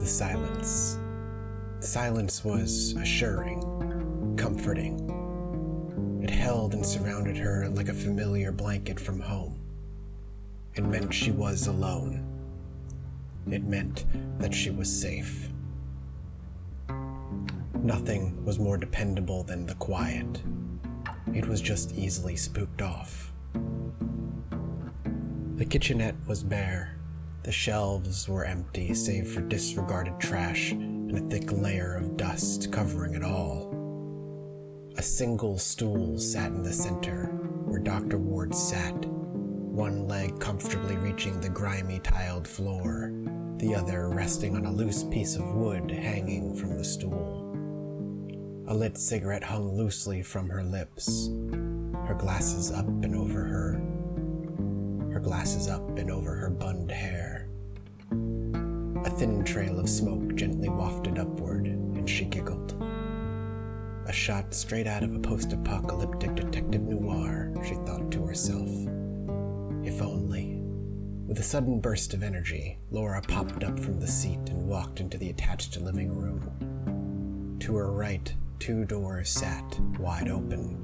the silence. The silence was assuring, comforting. It held and surrounded her like a familiar blanket from home. It meant she was alone. It meant that she was safe. Nothing was more dependable than the quiet. It was just easily spooked off. The kitchenette was bare. The shelves were empty save for disregarded trash and a thick layer of dust covering it all. A single stool sat in the center, where Dr. Ward sat, one leg comfortably reaching the grimy tiled floor, the other resting on a loose piece of wood hanging from the stool. A lit cigarette hung loosely from her lips, her glasses up and over her bunned hair. A thin trail of smoke gently wafted upward, and she giggled. A shot straight out of a post-apocalyptic detective noir, she thought to herself. If only. With a sudden burst of energy, Laura popped up from the seat and walked into the attached living room. To her right, 2 doors sat, wide open.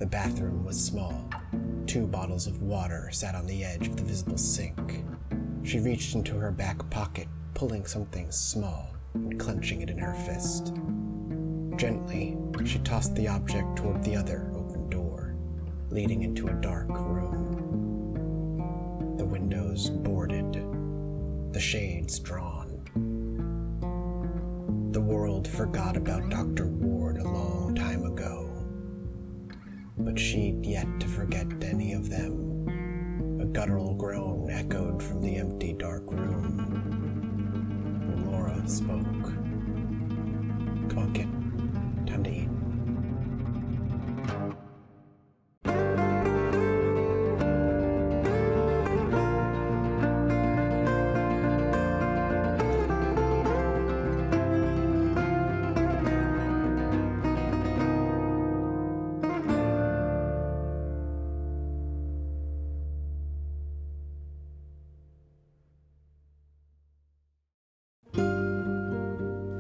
The bathroom was small. 2 bottles of water sat on the edge of the visible sink. She reached into her back pocket, pulling something small and clenching it in her fist. Gently, she tossed the object toward the other open door, leading into a dark room. The windows boarded, the shades drawn. The world forgot about Dr. Ward a long time ago, but she'd yet to forget any of them. A guttural groan echoed from the empty, dark room. Laura spoke. Come on, kid. Time to eat.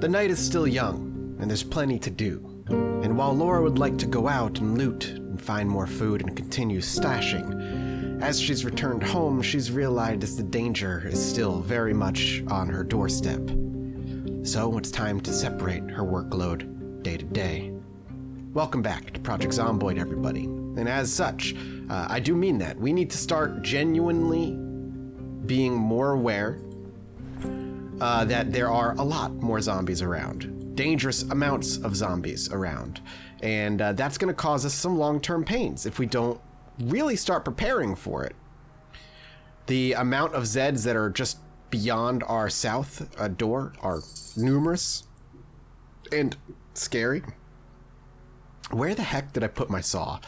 The night is still young, and there's plenty to do. And while Laura would like to go out and loot and find more food and continue stashing, as she's returned home, she's realized the danger is still very much on her doorstep. So it's time to separate her workload day to day. Welcome back to Project Zomboid, everybody. And as such, I do mean that. We need to start genuinely being more aware that there are a lot more zombies around. Dangerous amounts of zombies around. And that's going to cause us some long-term pains if we don't really start preparing for it. The amount of Zeds that are just beyond our south door are numerous and scary. Where the heck did I put my saw?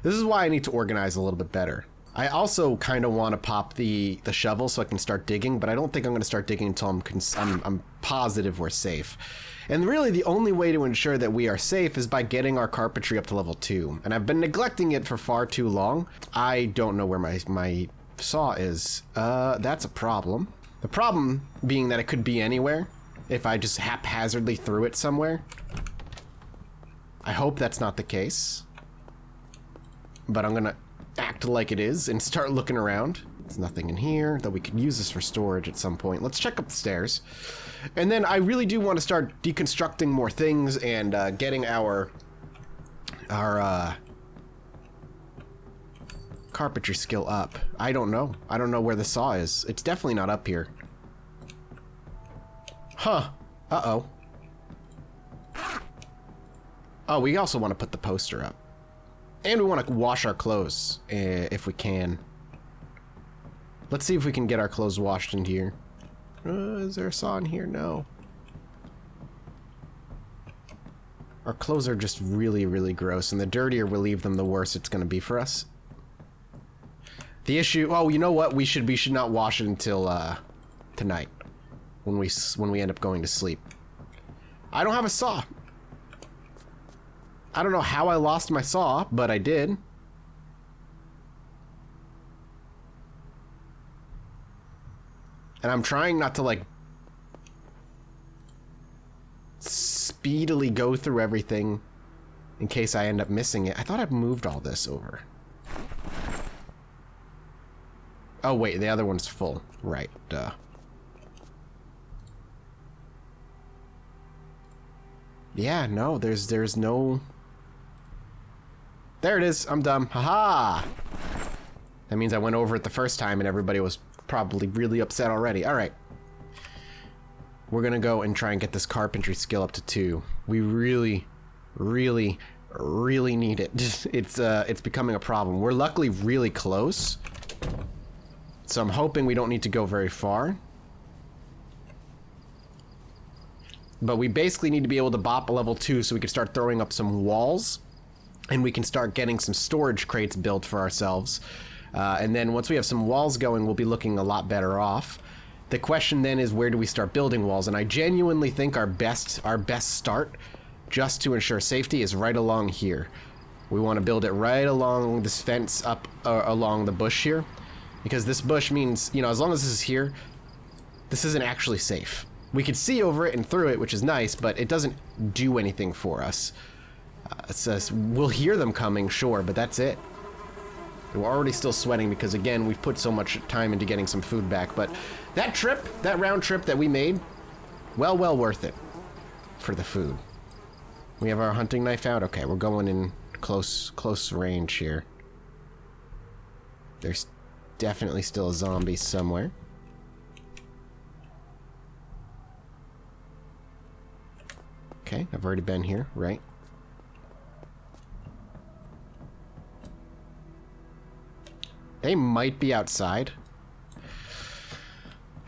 This is why I need to organize a little bit better. I also kind of want to pop the shovel so I can start digging, but I don't think I'm going to start digging until I'm positive we're safe. And really the only way to ensure that we are safe is by getting our carpentry up to level 2. And I've been neglecting it for far too long. I don't know where my saw is. That's a problem. The problem being that it could be anywhere if I just haphazardly threw it somewhere. I hope that's not the case. But I'm going to act like it is and start looking around. There's nothing in here, though we could use this for storage at some point. Let's check up the stairs. And then I really do want to start deconstructing more things and getting our carpentry skill up. I don't know. I don't know where the saw is. It's definitely not up here. Huh. Uh-oh. Oh, we also want to put the poster up. And we want to wash our clothes, if we can. Let's see if we can get our clothes washed in here. Is there a saw in here? No. Our clothes are just really, really gross, and the dirtier we leave them, the worse it's going to be for us. The issue... Oh, you know what? We should not wash it until tonight, when we end up going to sleep. I don't have a saw. I don't know how I lost my saw, but I did. And I'm trying not to, like, speedily go through everything in case I end up missing it. I thought I'd moved all this over. Oh, wait, the other one's full. Right, duh. Yeah, no, there's no... There it is, I'm dumb. Haha! That means I went over it the first time and everybody was probably really upset already. Alright. We're gonna go and try and get this carpentry skill up to 2. We really, really, really need it. It's becoming a problem. We're luckily really close. So I'm hoping we don't need to go very far. But we basically need to be able to bop a level 2 so we can start throwing up some walls. And we can start getting some storage crates built for ourselves. And then once we have some walls going, we'll be looking a lot better off. The question then is, where do we start building walls? And I genuinely think our best start, just to ensure safety, is right along here. We want to build it right along this fence up along the bush here. Because this bush means, you know, as long as this is here, this isn't actually safe. We could see over it and through it, which is nice, but it doesn't do anything for us. It says we'll hear them coming, sure, but that's it. We're already still sweating because, again, we've put so much time into getting some food back. But that trip, that round trip that we made, well worth it for the food. We have our hunting knife out. Okay, we're going in close range here. There's definitely still a zombie somewhere. Okay, I've already been here, right? They might be outside.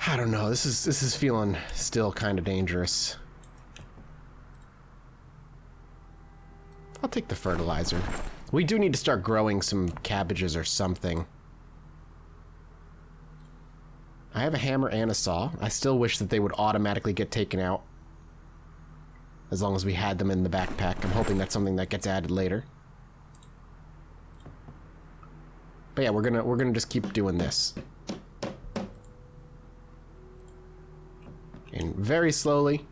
I don't know. This is feeling still kind of dangerous. I'll take the fertilizer. We do need to start growing some cabbages or something. I have a hammer and a saw. I still wish that they would automatically get taken out, as long as we had them in the backpack. I'm hoping that's something that gets added later. But yeah, we're gonna just keep doing this. And very slowly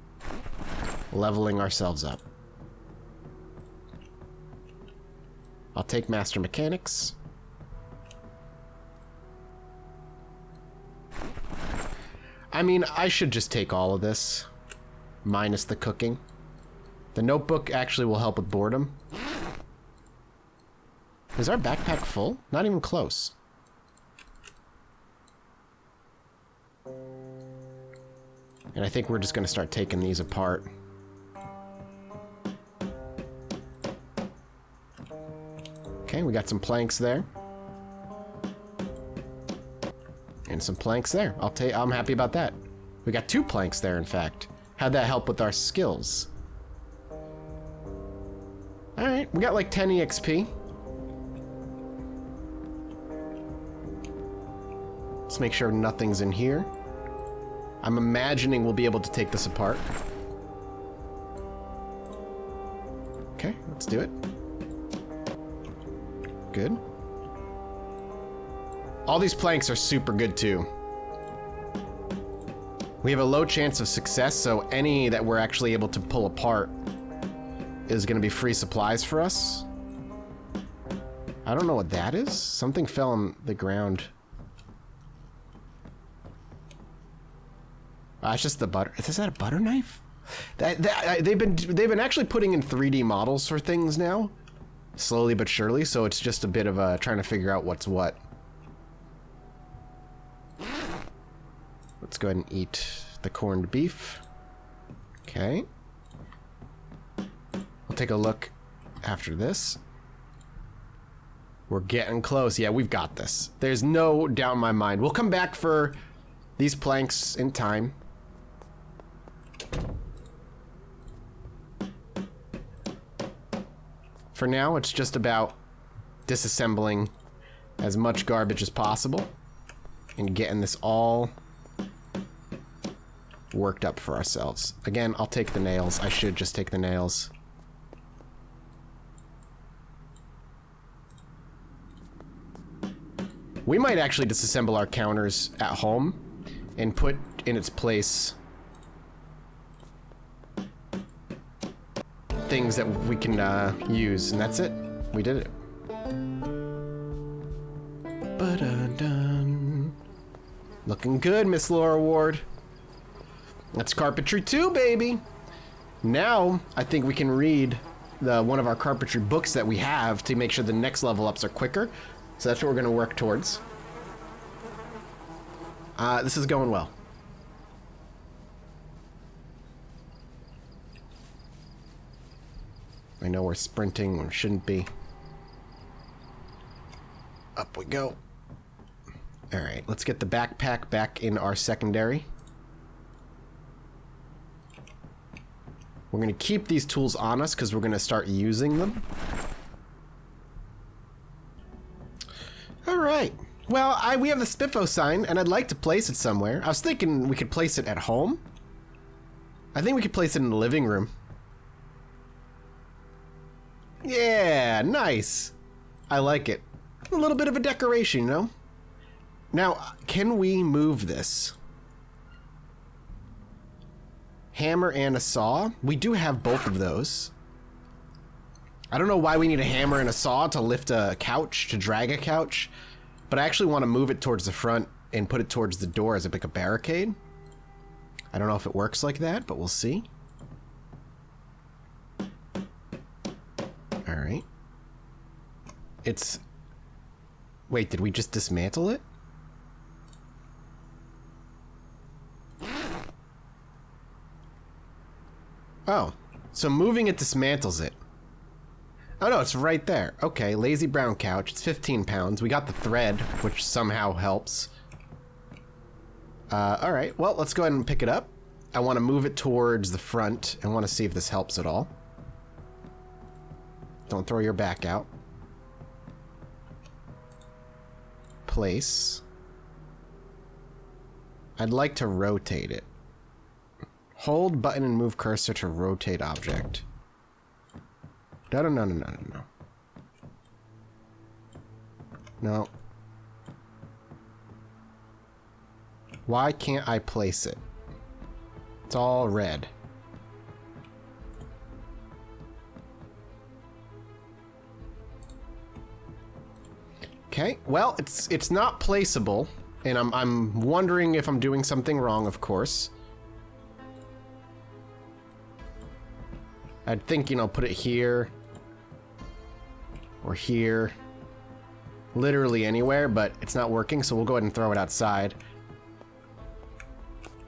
leveling ourselves up. I'll take Master Mechanics. I mean, I should just take all of this, minus the cooking. The notebook actually will help with boredom. Is our backpack full? Not even close. And I think we're just going to start taking these apart. Okay, we got some planks there. And some planks there. I'm happy about that. We got 2 planks there, in fact. How'd that help with our skills? Alright, we got like 10 EXP. Let's make sure nothing's in here. I'm imagining we'll be able to take this apart. Okay, let's do it. Good. All these planks are super good too. We have a low chance of success, so any that we're actually able to pull apart is going to be free supplies for us. I don't know what that is. Something fell on the ground. It's just the butter. Is that a butter knife? They've been actually putting in 3D models for things now, slowly but surely. So it's just a bit of a trying to figure out what's what. Let's go ahead and eat the corned beef. Okay. We'll take a look after this. We're getting close. Yeah, we've got this. There's no doubt in my mind. We'll come back for these planks in time. For now, it's just about disassembling as much garbage as possible and getting this all worked up for ourselves. Again, I'll take the nails. I should just take the nails. We might actually disassemble our counters at home and put in its place things that we can use, and that's it. We did it. Ba-dun-dun. Looking good, Miss Laura Ward. That's carpentry 2, baby. Now, I think we can read one of our carpentry books that we have to make sure the next level ups are quicker. So that's what we're going to work towards. This is going well. I know we're sprinting when we shouldn't be. Up we go. All right, let's get the backpack back in our secondary. We're going to keep these tools on us because we're going to start using them. All right. Well, we have the Spiffo sign, and I'd like to place it somewhere. I was thinking we could place it at home. I think we could place it in the living room. Yeah, nice. I like it. A little bit of a decoration, you know? Now, can we move this? Hammer and a saw? We do have both of those. I don't know why we need a hammer and a saw to lift a couch, to drag a couch, but I actually want to move it towards the front and put it towards the door as like a barricade. I don't know if it works like that, but we'll see. All right. It's... Wait, did we just dismantle it? Oh, so moving it dismantles it. Oh no, it's right there. Okay, lazy brown couch. It's 15 pounds. We got the thread, which somehow helps. All right, well, let's go ahead and pick it up. I want to move it towards the front. I want to see if this helps at all. Don't throw your back out. Place. I'd like to rotate it. Hold button and move cursor to rotate object. No. No. Why can't I place it? It's all red. Okay, well, it's not placeable, and I'm wondering if I'm doing something wrong, of course. I'd think, you know, put it here or here, literally anywhere, but it's not working, so we'll go ahead and throw it outside.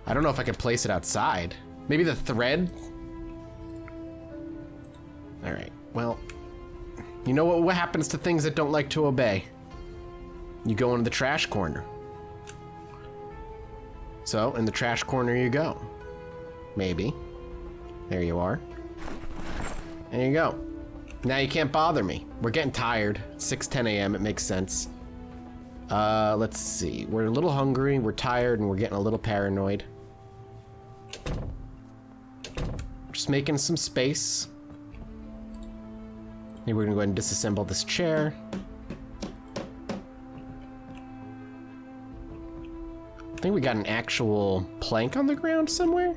I don't know if I can place it outside. Maybe the thread? All right, well, you know what happens to things that don't like to obey? You go into the trash corner. So, in the trash corner you go. Maybe. There you are. There you go. Now you can't bother me. We're getting tired. It's 6:10 a.m. It makes sense. Let's see. We're a little hungry, we're tired, and we're getting a little paranoid. Just making some space. Maybe we're gonna go ahead and disassemble this chair. I think we got an actual plank on the ground somewhere.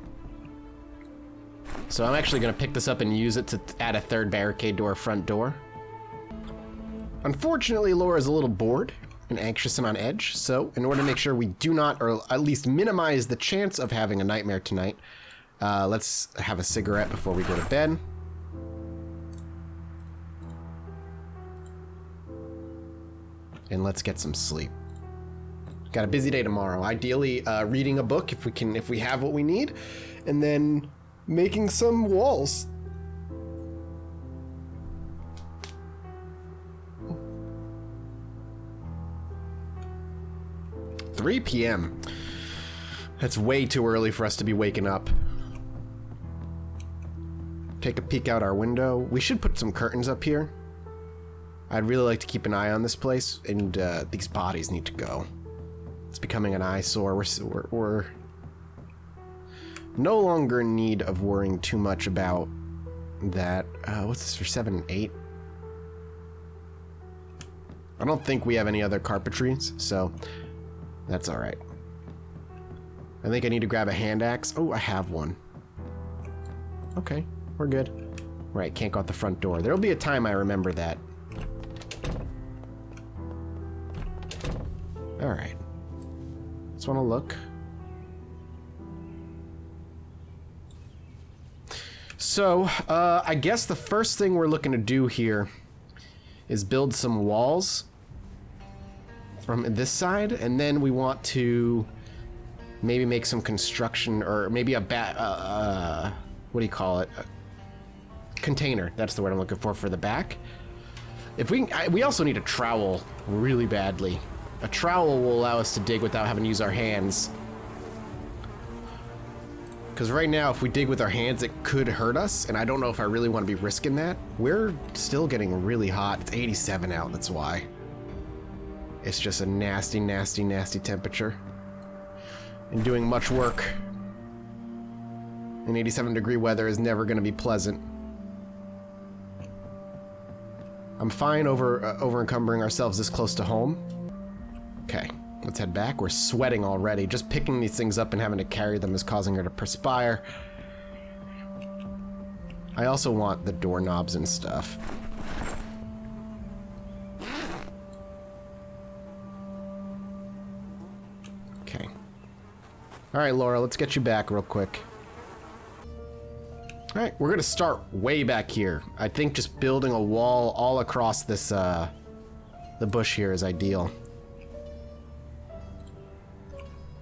So I'm actually gonna pick this up and use it to add a third barricade to our front door. Unfortunately, Laura's a little bored and anxious and on edge, so in order to make sure we do not, or at least minimize the chance of having a nightmare tonight, let's have a cigarette before we go to bed. And let's get some sleep. Got a busy day tomorrow. Ideally, reading a book if we have what we need, and then making some walls. $3 p.m. That's way too early for us to be waking up. Take a peek out our window. We should put some curtains up here. I'd really like to keep an eye on this place, and these bodies need to go. It's becoming an eyesore. We're no longer in need of worrying too much about that. What's this for 7 and 8? I don't think we have any other carpentries, so that's all right. I think I need to grab a hand axe. Oh, I have one. Okay, we're good. Right, can't go out the front door. There'll be a time I remember that. Alright. Just want to look. So, I guess the first thing we're looking to do here is build some walls from this side, and then we want to maybe make some construction, or maybe a what do you call it? A container. That's the word I'm looking for the back. If we also need a trowel really badly. A trowel will allow us to dig without having to use our hands. Because right now, if we dig with our hands, it could hurt us, and I don't know if I really want to be risking that. We're still getting really hot. It's 87 out, that's why. It's just a nasty, nasty, nasty temperature. And doing much work in 87-degree weather is never going to be pleasant. I'm fine over encumbering ourselves this close to home. Okay, let's head back. We're sweating already. Just picking these things up and having to carry them is causing her to perspire. I also want the doorknobs and stuff. Okay. Alright, Laura, let's get you back real quick. Alright, we're gonna start way back here. I think just building a wall all across this, the bush here is ideal.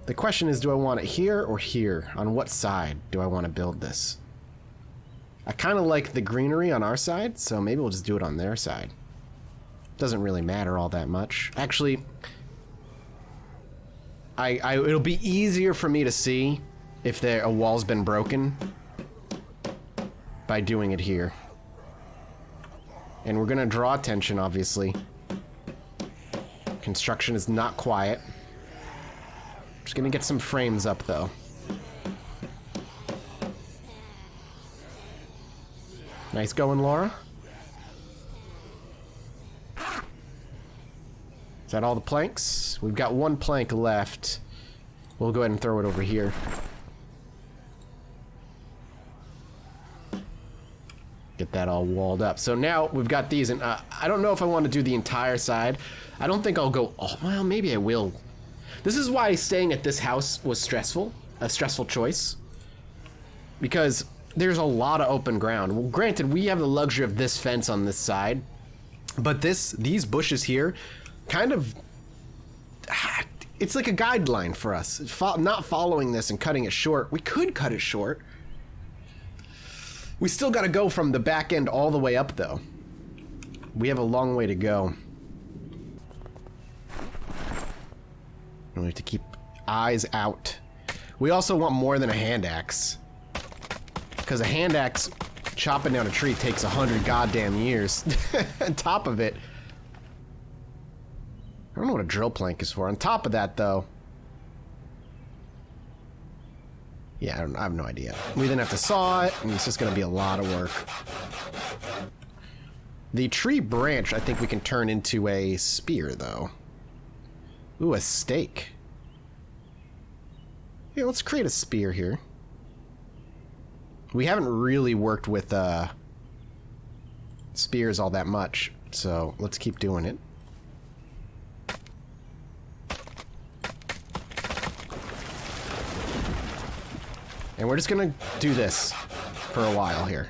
The question is, do I want it here or here? On what side do I want to build this? I kind of like the greenery on our side, so maybe we'll just do it on their side. Doesn't really matter all that much. Actually, it'll be easier for me to see if a wall's been broken by doing it here. And we're gonna draw attention, obviously. Construction is not quiet. Just gonna get some frames up, though. Nice going, Laura. Is that all the planks? We've got one plank left. We'll go ahead and throw it over here. Get that all walled up. So now we've got these, and I don't know if I want to do the entire side. I don't think I'll go, oh, well, maybe I will. This is why staying at this house was stressful, a stressful choice. Because there's a lot of open ground. Well, granted, we have the luxury of this fence on this side, but these bushes here, kind of, it's like a guideline for us. Not following this and cutting it short. We could cut it short. We still got to go from the back end all the way up, though. We have a long way to go. We have to keep eyes out. We also want more than a hand axe. Because a hand axe chopping down a tree takes 100 goddamn years. On top of it, I don't know what a drill plank is for. On top of that, though, yeah, I have no idea. We then have to saw it, and it's just going to be a lot of work. The tree branch, I think we can turn into a spear, though. Ooh, a stake. Yeah, let's create a spear here. We haven't really worked with spears all that much, so let's keep doing it. And we're just gonna do this for a while here.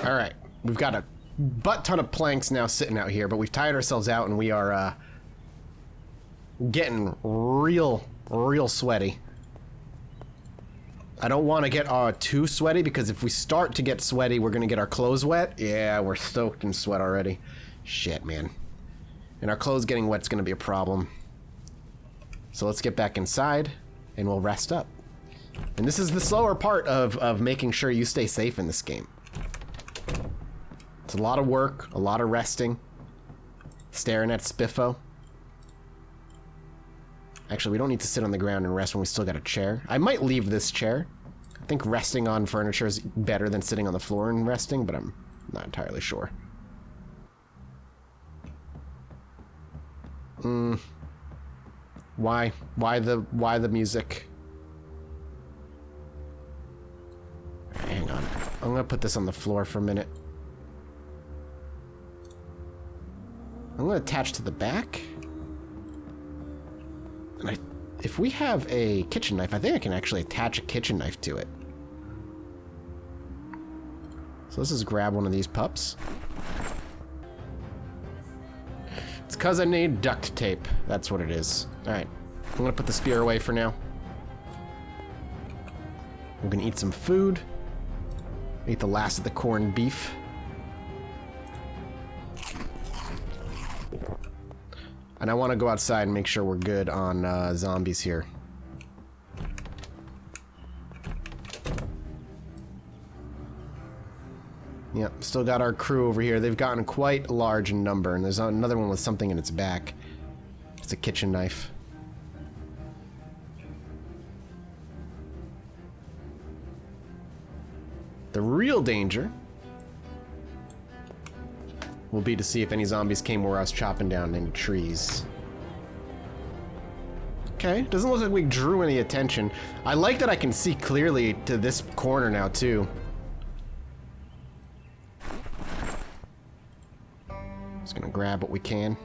Alright, we've got a butt ton of planks now sitting out here, but we've tired ourselves out and we are getting real sweaty. I don't want to get too sweaty, because if we start to get sweaty, we're going to get our clothes wet. Yeah, we're soaked in sweat already. Shit, man. And our clothes getting wet is going to be a problem. So let's get back inside and we'll rest up. And this is the slower part of making sure you stay safe in this game. It's a lot of work, a lot of resting, staring at Spiffo. Actually, we don't need to sit on the ground and rest when we still got a chair. I might leave this chair. I think resting on furniture is better than sitting on the floor and resting, but I'm not entirely sure. Why? Why the music? Hang on. I'm gonna put this on the floor for a minute. I'm gonna attach to the back. And if we have a kitchen knife, I think I can actually attach a kitchen knife to it. So let's just grab one of these pups. It's because I need duct tape. That's what it is. Alright. I'm gonna put the spear away for now. We're gonna eat some food. Eat the last of the corned beef. And I want to go outside and make sure we're good on zombies here. Yep, still got our crew over here. They've gotten quite large in number, and there's another one with something in its back. It's a kitchen knife. The real danger will be to see if any zombies came where I was chopping down any trees. Okay, doesn't look like we drew any attention. I like that I can see clearly to this corner now, too. Just gonna grab what we can.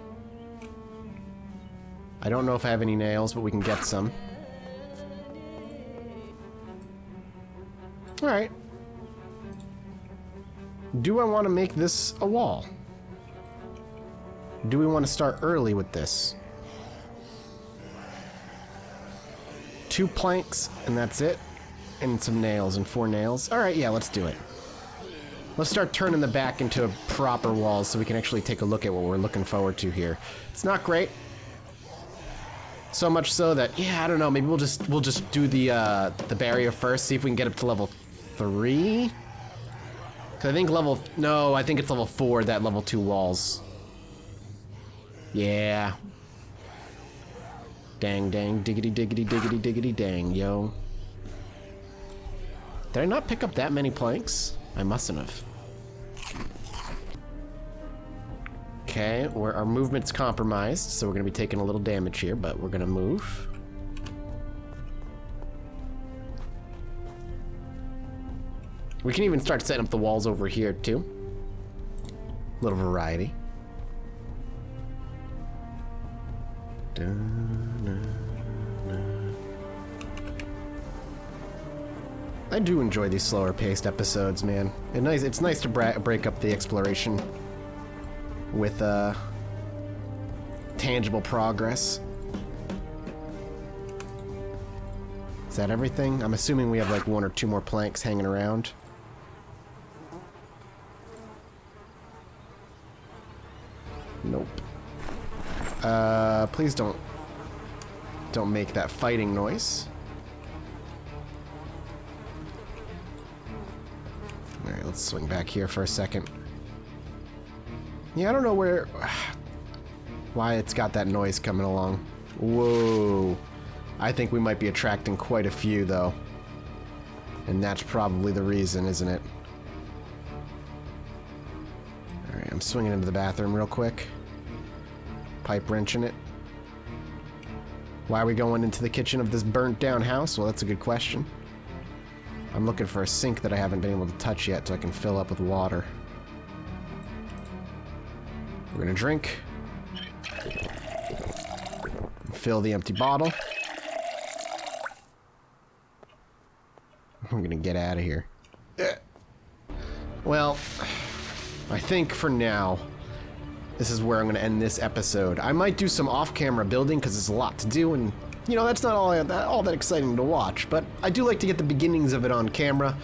I don't know if I have any nails, but we can get some. Alright. Do I want to make this a wall? Do we want to start early with this? 2 planks, and that's it? And some nails, and 4 nails? Alright, yeah, let's do it. Let's start turning the back into a proper wall so we can actually take a look at what we're looking forward to here. It's not great. So much so that, yeah, I don't know, maybe we'll just do the barrier first, see if we can get up to level 3? I think I think it's level 4, that level 2 walls. Yeah. Dang, dang, diggity, diggity, diggity, diggity, dang, yo. Did I not pick up that many planks? I mustn't have. Okay, our movement's compromised, so we're gonna be taking a little damage here, but we're gonna move. We can even start setting up the walls over here, too. A little variety. I do enjoy these slower paced episodes, man. It's nice to break up the exploration with tangible progress. Is that everything? I'm assuming we have like 1 or 2 more planks hanging around. Nope. Please don't make that fighting noise. Alright, let's swing back here for a second. Yeah, I don't know why it's got that noise coming along. Whoa. I think we might be attracting quite a few, though. And that's probably the reason, isn't it? Alright, I'm swinging into the bathroom real quick. Pipe wrenching it. Why are we going into the kitchen of this burnt down house? Well, that's a good question. I'm looking for a sink that I haven't been able to touch yet so I can fill up with water. We're gonna drink. Fill the empty bottle. I'm gonna get out of here. Well, I think for now, this is where I'm gonna end this episode. I might do some off-camera building because there's a lot to do, and you know that's not all that exciting to watch. But I do like to get the beginnings of it on camera.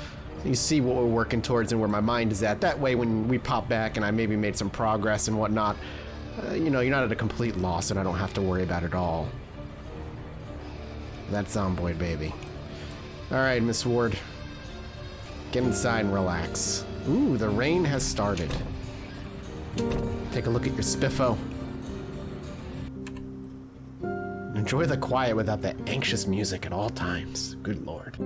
You see what we're working towards and where my mind is at. That way, when we pop back and I maybe made some progress and whatnot, you know, you're not at a complete loss, and I don't have to worry about it all. That's Zomboid, baby. All right, Miss Ward. Get inside and relax. Ooh, the rain has started. Take a look at your spiffo. Enjoy the quiet without the anxious music at all times. Good lord.